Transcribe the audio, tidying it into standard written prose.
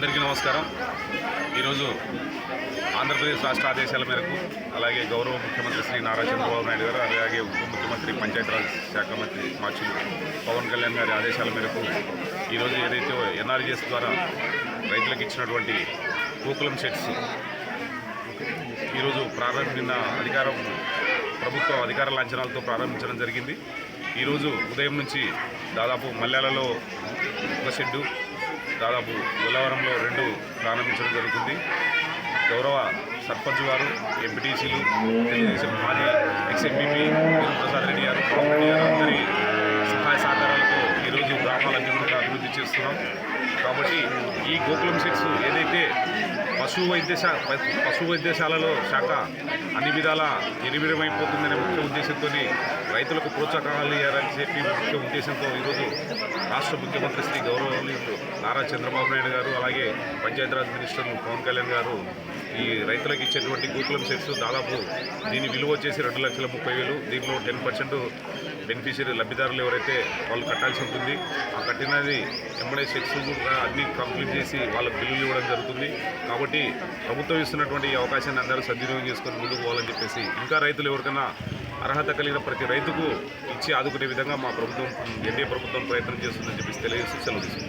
అందరికీ నమస్కారం. ఈరోజు ఆంధ్రప్రదేశ్ రాష్ట్ర ఆదేశాల మేరకు అలాగే గౌరవ ముఖ్యమంత్రి శ్రీ నారా చంద్రబాబు నాయుడు గారు అలాగే ఉప ముఖ్యమంత్రి పంచాయతీరాజ్ శాఖ మంత్రి మార్చులు పవన్ కళ్యాణ్ గారి ఆదేశాల మేరకు ఈరోజు ఏదైతే ఎన్ఆర్జీఎస్ ద్వారా రైతులకు ఇచ్చినటువంటి గోకులం షెడ్స్ ఈరోజు నిన్న ప్రభుత్వ అధికార లాంఛనాలతో ప్రారంభించడం జరిగింది. ఈరోజు ఉదయం నుంచి దాదాపు మల్యాలలో ఒక షెడ్డు, దాదాపు గొల్లవరంలో 2 ప్రారంభించడం జరుగుతుంది. గౌరవ సర్పంచ్ వారు, ఎంపీటీసీలు, తెలుగుదేశం మాజీ ఎక్స్ఎంపీపీ ప్రసాద్ రెడ్డి గారు, పవన్ రెడ్డి గారు అందరి సహాయ సహకారాలతో ఈరోజు గ్రామాలన్నీ కూడా అభివృద్ధి చేస్తున్నాం. కాబట్టి ఈ గోకులం షెడ్స్ ఏదైతే పశు వైద్యశాలలో శాఖ అన్ని విధాలా నిర్వీర్యమైపోతుందనే ముఖ్య ఉద్దేశంతో రైతులకు ప్రోత్సాహకాలు ఇవ్వాలని చెప్పి ముఖ్య ఉద్దేశంతో ఈరోజు రాష్ట్ర ముఖ్యమంత్రి శ్రీ గౌరవనీయులు నారా చంద్రబాబు నాయుడు గారు అలాగే పంచాయతీరాజ్ మినిస్టర్ పవన్ కళ్యాణ్ గారు ఈ రైతులకు ఇచ్చేటువంటి గోకులం షెడ్స్ దాదాపు దీని విలువ వచ్చేసి 2,30,000. దీనిలో 10% బెనిఫిషియరీ లబ్ధిదారులు ఎవరైతే వాళ్ళు కట్టాల్సి ఉంటుంది. ఆ కట్టినది ఎంబడే షెడ్స్ కూడా అన్నీ కంప్లీట్ చేసి వాళ్ళకు బిల్లులు ఇవ్వడం జరుగుతుంది. కాబట్టి ప్రభుత్వం ఇస్తున్నటువంటి ఈ అవకాశాన్ని అందరూ సద్వినియోగం చేసుకొని ముందుకు పోవాలని చెప్పేసి, ఇంకా రైతులు ఎవరికైనా అర్హత కలిగిన ప్రతి రైతుకు ఇచ్చి ఆదుకునే విధంగా మా ప్రభుత్వం ఎన్డీఏ ప్రభుత్వం ప్రయత్నం చేస్తుందని చెప్పేసి తెలియజేస్తూ సెలవు తీసుకుంటాం.